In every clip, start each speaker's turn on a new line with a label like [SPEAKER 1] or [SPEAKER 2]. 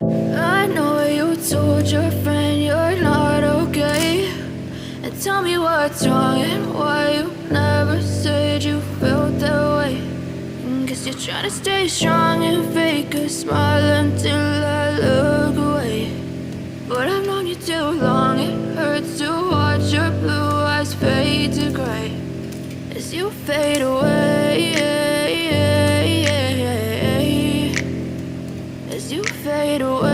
[SPEAKER 1] I know you told your friend you're not okay, and tell me what's wrong and why you never said you felt that way. Guess you're trying to stay strong and fake a smile until I look away. But I've known you too long, it hurts to watch your blue eyes fade to gray as you fade away, as you fade away.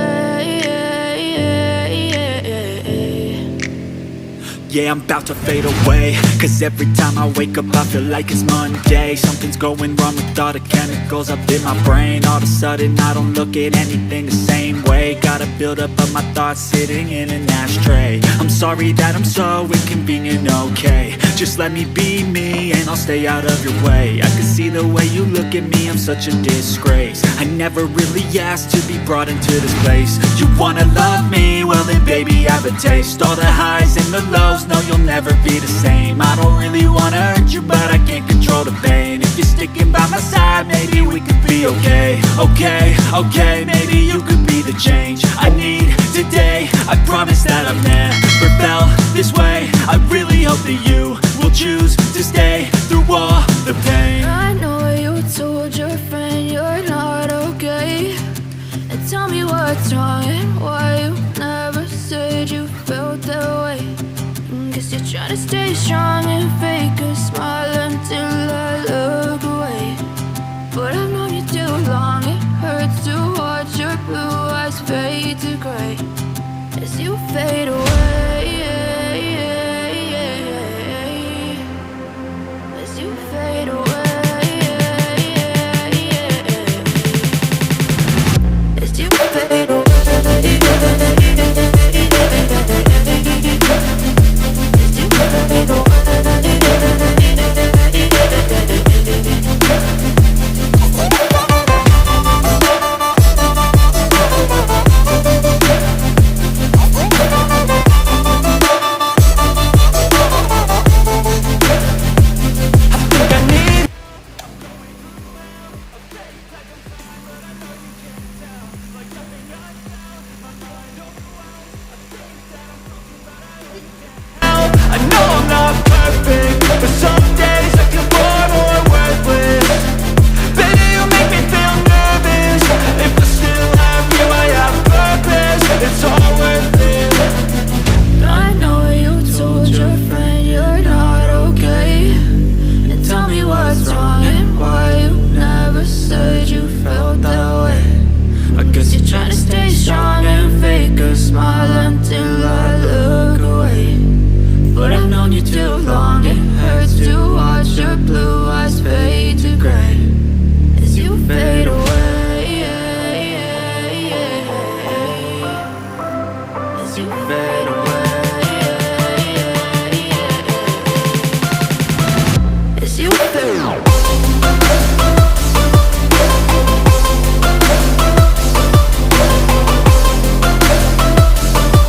[SPEAKER 2] Yeah, I'm about to fade away, cause every time I wake up I feel like it's Monday. Something's going wrong with all the chemicals up in my brain. All of a sudden I don't look at anything the same way. Got a buildup of my thoughts sitting in an ashtray. I'm sorry that I'm so inconvenient, okay. Just let me be me and I'll stay out of your way. I can see the way you look at me, I'm such a disgrace. I never really asked to be brought into this place. You wanna love me? Well then baby have a taste. All the highs and the lows, no you'll never be the same. I don't really wanna hurt you but I can't control the pain. If you're sticking by my side maybe we could be okay. Okay, maybe you could be the change I need today. I promise that I've never felt this way. I really hope that you will choose to stay through all the pain.
[SPEAKER 1] I know you told your friend you're not okay, and tell me what's wrong and why you never said you felt that way. Guess you're trying to stay strong and fake a smile until I look away. But I've known you too long, it hurts to watch your blue eyes fade to gray as you fade away, as you fade away, as you fade away.
[SPEAKER 2] I know I'm not perfect, but some days I feel far more worthless. Baby, you make me feel nervous. If I still have you, I have purpose. It's all worth it.
[SPEAKER 1] I know you told your friend you're not okay, and tell me what's wrong and why you never said you felt that way. I guess you're trying to stay strong and fake a smile until I look away. But I've known you too long, it hurts to watch your blue eyes fade to gray as you fade away, as you fade away, as you fade away.